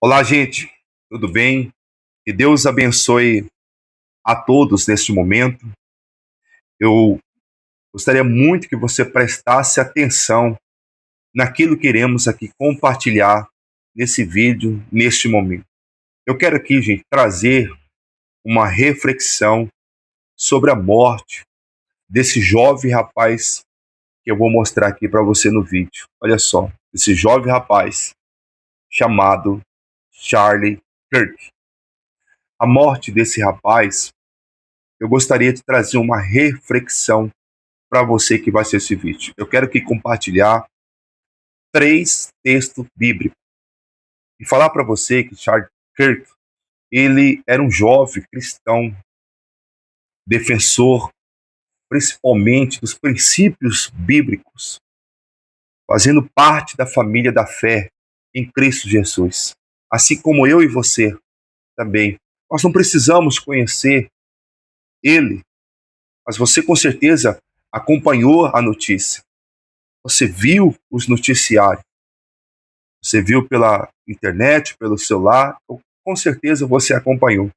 Olá, gente, tudo bem? Que Deus abençoe a todos neste momento. Eu gostaria muito que você prestasse atenção naquilo que iremos aqui compartilhar nesse vídeo, neste momento. Eu quero aqui, gente, trazer uma reflexão sobre a morte desse jovem rapaz que eu vou mostrar aqui para você no vídeo. Olha só, esse jovem rapaz chamado Charlie Kirk. A morte desse rapaz, eu gostaria de trazer uma reflexão para você que vai assistir esse vídeo. Eu quero aqui compartilhar três textos bíblicos e falar para você que Charles Kirk, ele era um jovem cristão, defensor principalmente dos princípios bíblicos, fazendo parte da família da fé em Cristo Jesus. Assim como eu e você também. Nós não precisamos conhecer ele, mas você com certeza acompanhou a notícia. Você viu os noticiários. Você viu pela internet, pelo celular, com certeza você acompanhou.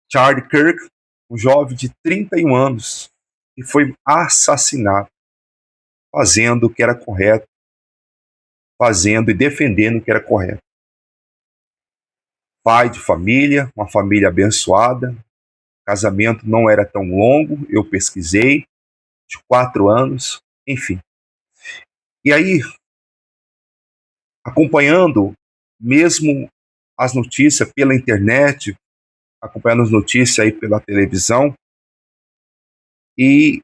Charlie Kirk, um jovem de 31 anos, que foi assassinado, fazendo o que era correto, fazendo e defendendo o que era correto. Pai de família, uma família abençoada, casamento não era tão longo, eu pesquisei, de 4 anos, enfim. E aí, acompanhando mesmo as notícias pela internet, acompanhando as notícias aí pela televisão, e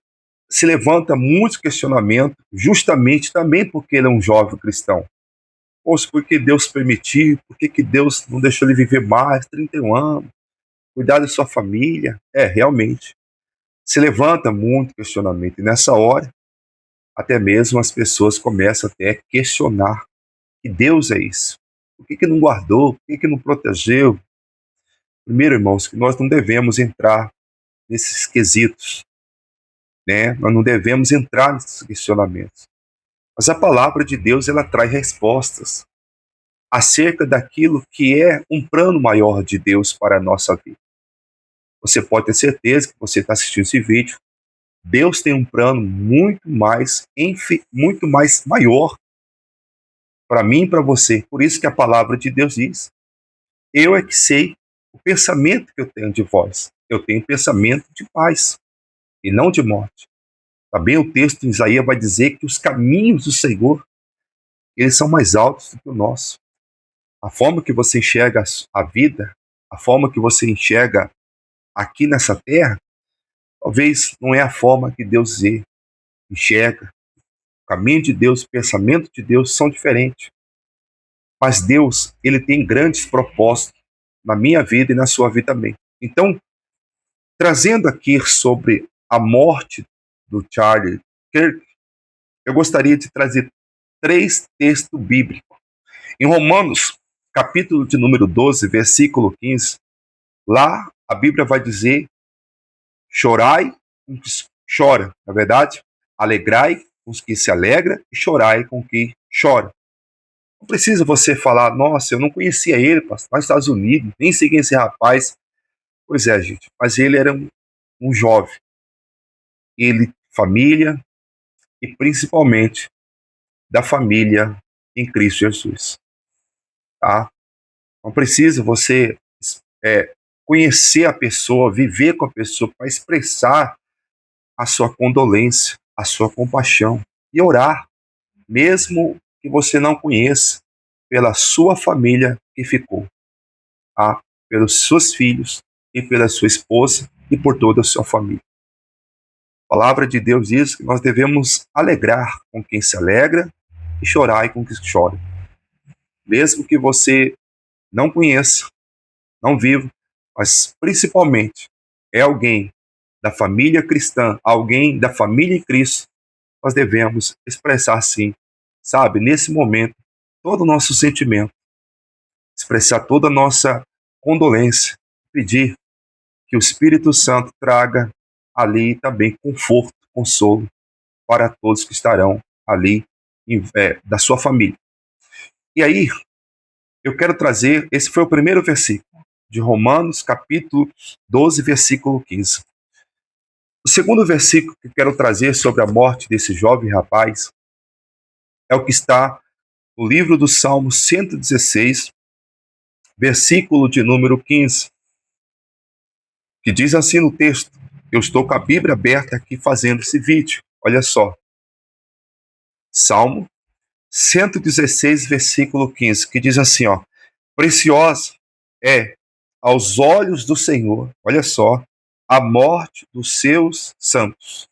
se levanta muitos questionamentos, justamente também porque ele é um jovem cristão. Poxa, por que Deus permitiu? Por que Deus não deixou ele viver mais 31 anos? Cuidar da sua família? Realmente. Se levanta muito questionamento. E nessa hora, até mesmo as pessoas começam até a questionar que Deus é isso. Por que não guardou? Por que não protegeu? Primeiro, irmãos, que nós não devemos entrar nesses quesitos, né? Nós não devemos entrar nesses questionamentos. Mas a palavra de Deus, ela traz respostas acerca daquilo que é um plano maior de Deus para a nossa vida. Você pode ter certeza que você está assistindo esse vídeo. Deus tem um plano muito mais maior para mim e para você. Por isso que a palavra de Deus diz: eu é que sei o pensamento que eu tenho de vós. Eu tenho pensamento de paz e não de morte. Também o texto em Isaías vai dizer que os caminhos do Senhor, eles são mais altos do que o nosso. A forma que você enxerga a vida, a forma que você enxerga aqui nessa terra, talvez não é a forma que Deus enxerga. O caminho de Deus, o pensamento de Deus são diferentes. Mas Deus, ele tem grandes propósitos na minha vida e na sua vida também. Então, trazendo aqui sobre a morte do Charlie Kirk, eu gostaria de trazer três textos bíblicos. Em Romanos, capítulo de número 12, versículo 15, lá a Bíblia vai dizer: chorai com os que chora, na verdade, alegrai com os que se alegra e chorai com os que chora. Não precisa você falar: nossa, eu não conhecia ele, pastor, nos Estados Unidos, nem sei quem é esse rapaz. Pois é, gente, mas ele era um jovem. Ele, família, e principalmente da família em Cristo Jesus. Tá? Não precisa você conhecer a pessoa, viver com a pessoa para expressar a sua condolência, a sua compaixão e orar, mesmo que você não conheça, pela sua família que ficou, tá? Pelos seus filhos e pela sua esposa e por toda a sua família. A palavra de Deus diz que nós devemos alegrar com quem se alegra e chorar com quem chora. Mesmo que você não conheça, não viva, mas principalmente é alguém da família cristã, alguém da família em Cristo, nós devemos expressar sim, sabe, nesse momento, todo o nosso sentimento, expressar toda a nossa condolência, pedir que o Espírito Santo traga ali também conforto, consolo para todos que estarão ali da sua família. E aí, eu quero trazer, esse foi o primeiro versículo de Romanos, capítulo 12, versículo 15. O segundo versículo que eu quero trazer sobre a morte desse jovem rapaz é o que está no livro do Salmo 116, versículo de número 15, que diz assim no texto. Eu estou com a Bíblia aberta aqui fazendo esse vídeo. Olha só. Salmo 116, versículo 15, que diz assim, ó: preciosa é aos olhos do Senhor, olha só, a morte dos seus santos.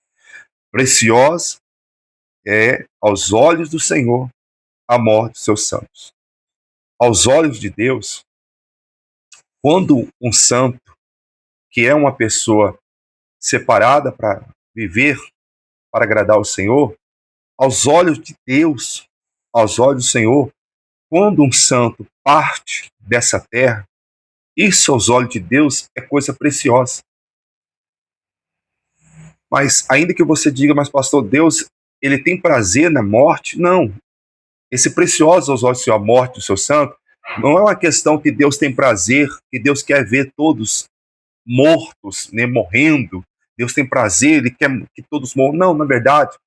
Preciosa é aos olhos do Senhor a morte dos seus santos. Aos olhos de Deus, quando um santo, que é uma pessoa separada para viver, para agradar o Senhor, aos olhos de Deus, aos olhos do Senhor, quando um santo parte dessa terra, isso aos olhos de Deus é coisa preciosa. Mas ainda que você diga, mas pastor, Deus, ele tem prazer na morte? Não. Esse precioso aos olhos do Senhor, a morte do seu santo, não é uma questão que Deus tem prazer, que Deus quer ver todos mortos, né, morrendo. Deus tem prazer, ele quer que todos morram. Não, na verdade,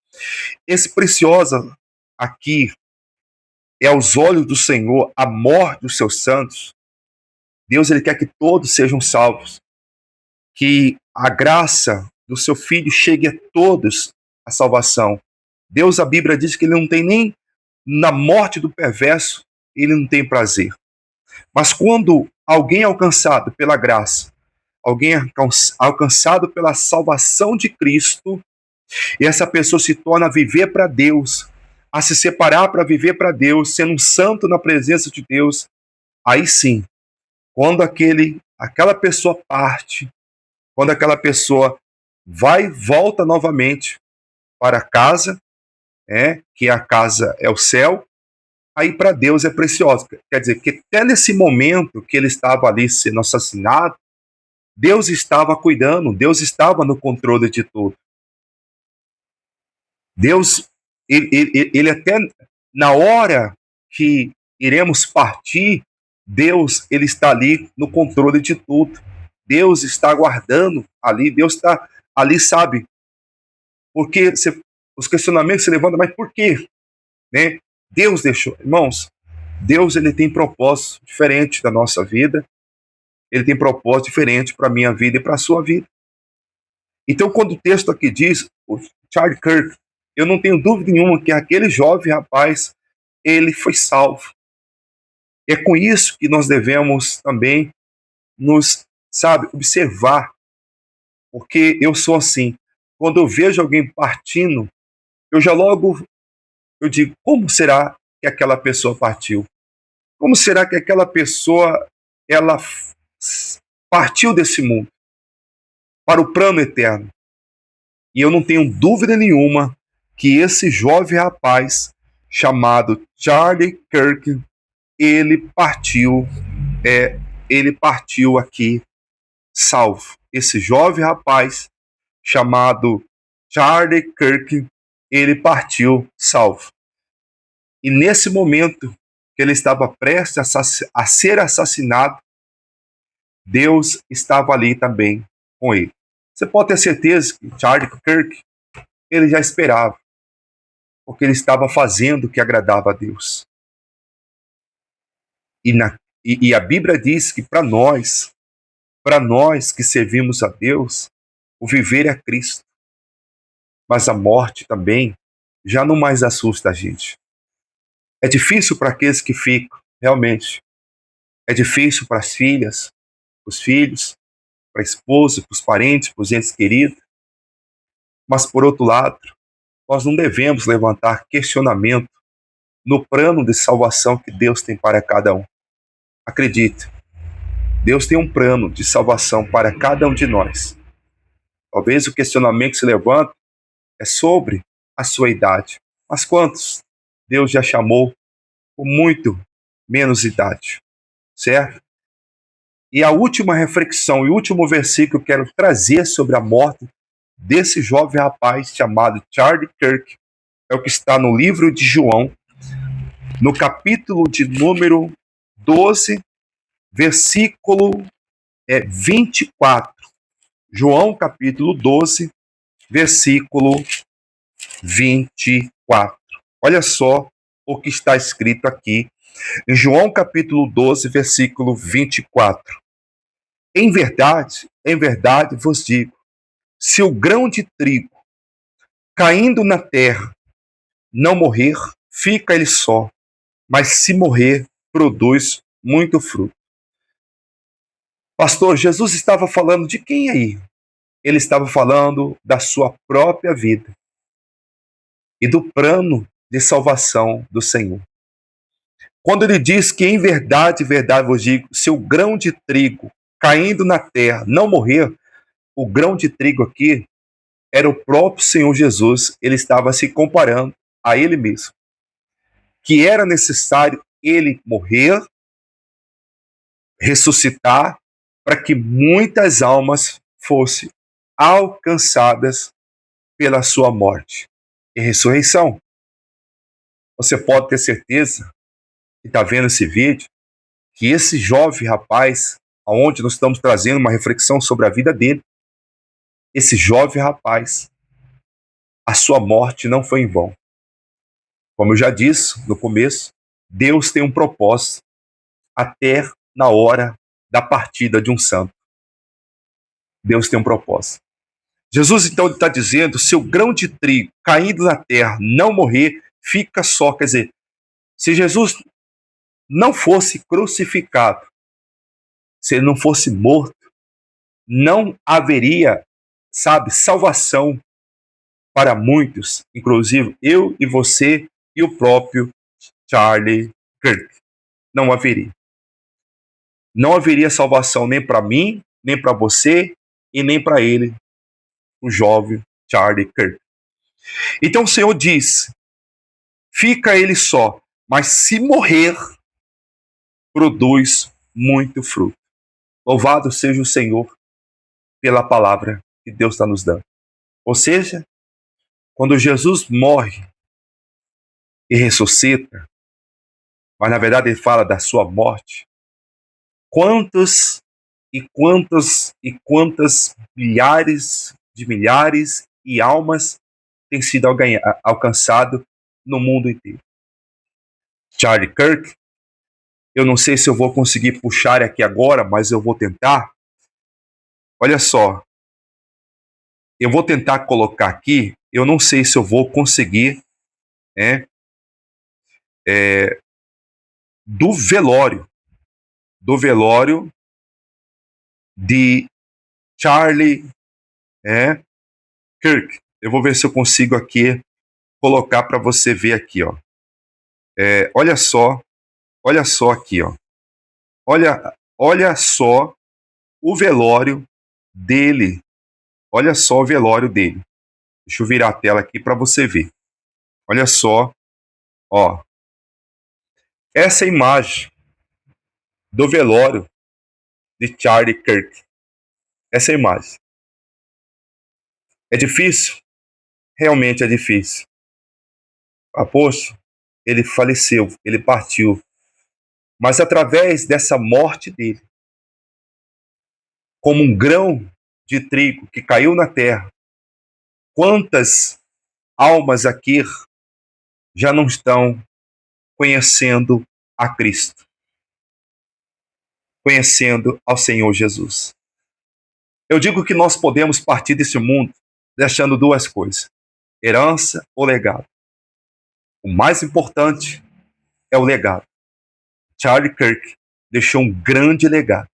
esse precioso aqui é aos olhos do Senhor a morte dos seus santos. Deus, ele quer que todos sejam salvos, que a graça do seu Filho chegue a todos a salvação. Deus, a Bíblia diz que ele não tem nem na morte do perverso, ele não tem prazer. Mas quando alguém é alcançado pela graça, alguém é alcançado pela salvação de Cristo, e essa pessoa se torna a viver para Deus, a se separar para viver para Deus, sendo um santo na presença de Deus, aí sim, quando aquela pessoa parte, quando aquela pessoa vai e volta novamente para casa, que a casa é o céu, aí para Deus é preciosa. Quer dizer, que até nesse momento que ele estava ali sendo assassinado, Deus estava cuidando, Deus estava no controle de tudo. Deus, ele até na hora que iremos partir, Deus, ele está ali no controle de tudo. Deus está aguardando ali, Deus está ali, sabe? Porque os questionamentos se levantam, mas por quê? Né? Deus deixou. Irmãos, Deus, ele tem propósito diferente da nossa vida, ele tem propósito diferente para a minha vida e para a sua vida. Então, quando o texto aqui diz, o Charlie Kirk, eu não tenho dúvida nenhuma que aquele jovem rapaz, ele foi salvo. É com isso que nós devemos também nos, sabe, observar, porque eu sou assim. Quando eu vejo alguém partindo, eu já logo eu digo, como será que aquela pessoa partiu? Como será que aquela pessoa ela partiu desse mundo para o plano eterno? E eu não tenho dúvida nenhuma que esse jovem rapaz chamado Charlie Kirk, ele partiu aqui salvo. Esse jovem rapaz chamado Charlie Kirk, ele partiu salvo. E nesse momento que ele estava prestes a ser assassinado, Deus estava ali também com ele. Você pode ter certeza que Charlie Kirk, ele já esperava, porque ele estava fazendo o que agradava a Deus. E a Bíblia diz que para nós que servimos a Deus, o viver é Cristo. Mas a morte também já não mais assusta a gente. É difícil para aqueles que ficam, realmente. É difícil para as filhas, para os filhos, para a esposa, para os parentes, para os entes queridos. Mas, por outro lado, nós não devemos levantar questionamento no plano de salvação que Deus tem para cada um. Acredite, Deus tem um plano de salvação para cada um de nós. Talvez o questionamento que se levanta é sobre a sua idade. Mas quantos Deus já chamou com muito menos idade? Certo? E a última reflexão e o último versículo que eu quero trazer sobre a morte desse jovem rapaz chamado Charlie Kirk é o que está no livro de João, no capítulo de número 12, versículo 24. João capítulo 12, versículo 24. Olha só o que está escrito aqui em João capítulo 12, versículo 24. Em verdade vos digo, se o grão de trigo caindo na terra não morrer, fica ele só, mas se morrer, produz muito fruto. Pastor, Jesus estava falando de quem aí? Ele estava falando da sua própria vida e do plano de salvação do Senhor. Quando ele diz que em verdade vos digo, se o grão de trigo caindo na terra não morrer, o grão de trigo aqui era o próprio Senhor Jesus, ele estava se comparando a ele mesmo, que era necessário ele morrer, ressuscitar, para que muitas almas fossem alcançadas pela sua morte e ressurreição. Você pode ter certeza, que está vendo esse vídeo, que esse jovem rapaz, aonde nós estamos trazendo uma reflexão sobre a vida dele, esse jovem rapaz, a sua morte não foi em vão. Como eu já disse no começo, Deus tem um propósito até na hora da partida de um santo. Deus tem um propósito. Jesus então está dizendo, se o grão de trigo caindo na terra não morrer, fica só. Quer dizer, se Jesus não fosse crucificado, se ele não fosse morto, não haveria, salvação para muitos, inclusive eu e você e o próprio Charlie Kirk. Não haveria. Não haveria salvação nem para mim, nem para você e nem para ele, o jovem Charlie Kirk. Então o Senhor diz, fica ele só, mas se morrer, produz muito fruto. Louvado seja o Senhor pela palavra que Deus está nos dando. Ou seja, quando Jesus morre e ressuscita, mas na verdade ele fala da sua morte, quantas milhares de milhares e almas têm sido alcançado no mundo inteiro. Charlie Kirk, eu não sei se eu vou conseguir puxar aqui agora, mas eu vou tentar. Olha só, eu vou tentar colocar aqui, eu não sei se eu vou conseguir, do velório de Charlie Kirk. Eu vou ver se eu consigo aqui colocar para você ver aqui, ó. Olha só aqui, ó. Olha só o velório dele. Olha só o velório dele. Deixa eu virar a tela aqui para você ver. Olha só, ó. Essa imagem do velório de Charlie Kirk. Essa imagem. É difícil? Realmente é difícil. Poxa, ele faleceu, ele partiu. Mas através dessa morte dele, como um grão de trigo que caiu na terra, quantas almas aqui já não estão conhecendo a Cristo, conhecendo ao Senhor Jesus. Eu digo que nós podemos partir desse mundo deixando duas coisas, herança ou legado. O mais importante é o legado. Charlie Kirk deixou um grande legado,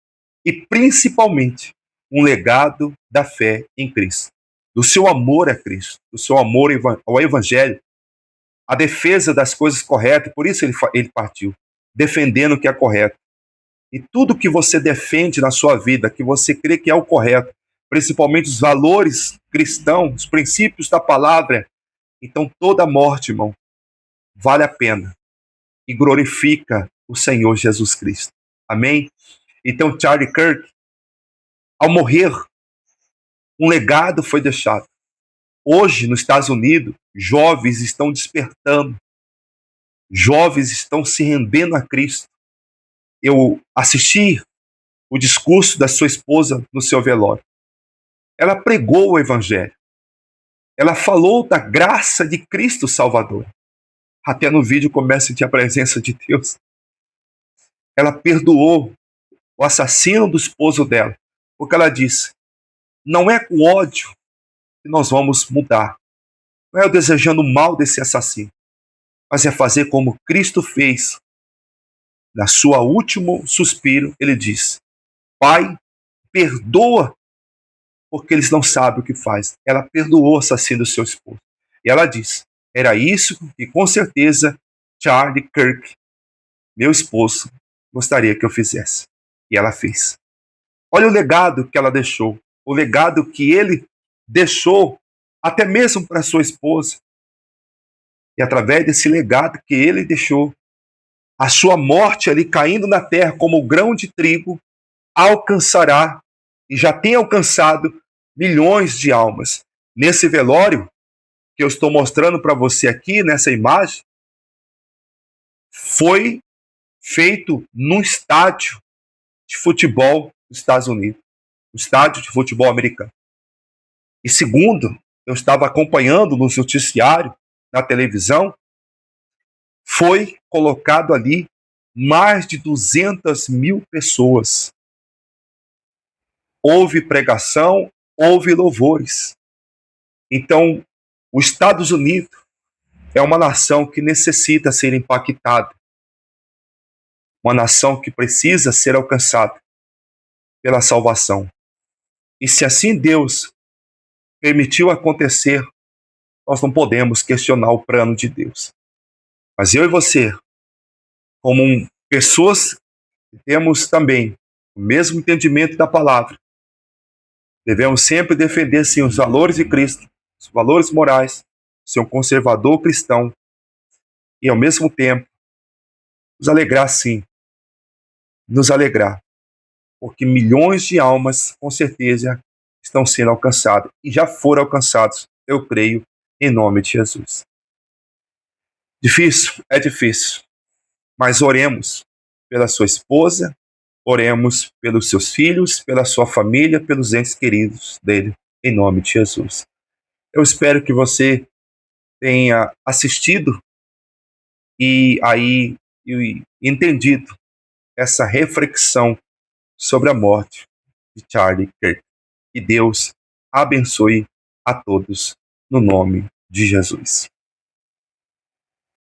e principalmente um legado da fé em Cristo, do seu amor a Cristo, do seu amor ao Evangelho, a defesa das coisas corretas. Por isso ele partiu, defendendo o que é correto. E tudo que você defende na sua vida, que você crê que é o correto, principalmente os valores cristãos, os princípios da palavra, então toda morte, irmão, vale a pena e glorifica o Senhor Jesus Cristo. Amém? Então Charlie Kirk, ao morrer, um legado foi deixado. Hoje, nos Estados Unidos, jovens estão despertando, jovens estão se rendendo a Cristo. eu assisti o discurso da sua esposa no seu velório. Ela pregou o evangelho. Ela falou da graça de Cristo Salvador. Até no vídeo começa a sentir a presença de Deus. Ela perdoou o assassino do esposo dela, porque ela disse: não é com ódio que nós vamos mudar. Não é eu desejando o mal desse assassino, mas é fazer como Cristo fez. Na sua último suspiro, ele diz: Pai, perdoa, porque eles não sabem o que faz. Ela perdoou o assassino do seu esposo. E ela diz: era isso que com certeza Charlie Kirk, meu esposo, gostaria que eu fizesse. E ela fez. Olha o legado que ela deixou, o legado que ele deixou até mesmo para sua esposa. E através desse legado que ele deixou, a sua morte ali caindo na terra como grão de trigo alcançará e já tem alcançado milhões de almas. Nesse velório que eu estou mostrando para você aqui, nessa imagem, foi feito num estádio de futebol dos Estados Unidos, um estádio de futebol americano. E segundo, eu estava acompanhando no noticiário, na televisão, foi colocado ali mais de 200 mil pessoas. Houve pregação, houve louvores. Então, os Estados Unidos é uma nação que necessita ser impactada, uma nação que precisa ser alcançada pela salvação. E se assim Deus permitiu acontecer, nós não podemos questionar o plano de Deus. Mas eu e você, como pessoas que temos também o mesmo entendimento da palavra, devemos sempre defender, sim, os valores de Cristo, os valores morais, ser um conservador cristão e, ao mesmo tempo, nos alegrar, sim, nos alegrar, porque milhões de almas, com certeza, estão sendo alcançadas e já foram alcançados, eu creio, em nome de Jesus. Difícil? É difícil, mas oremos pela sua esposa, oremos pelos seus filhos, pela sua família, pelos entes queridos dele, em nome de Jesus. Eu espero que você tenha assistido e entendido essa reflexão sobre a morte de Charlie Kirk. Que Deus abençoe a todos no nome de Jesus.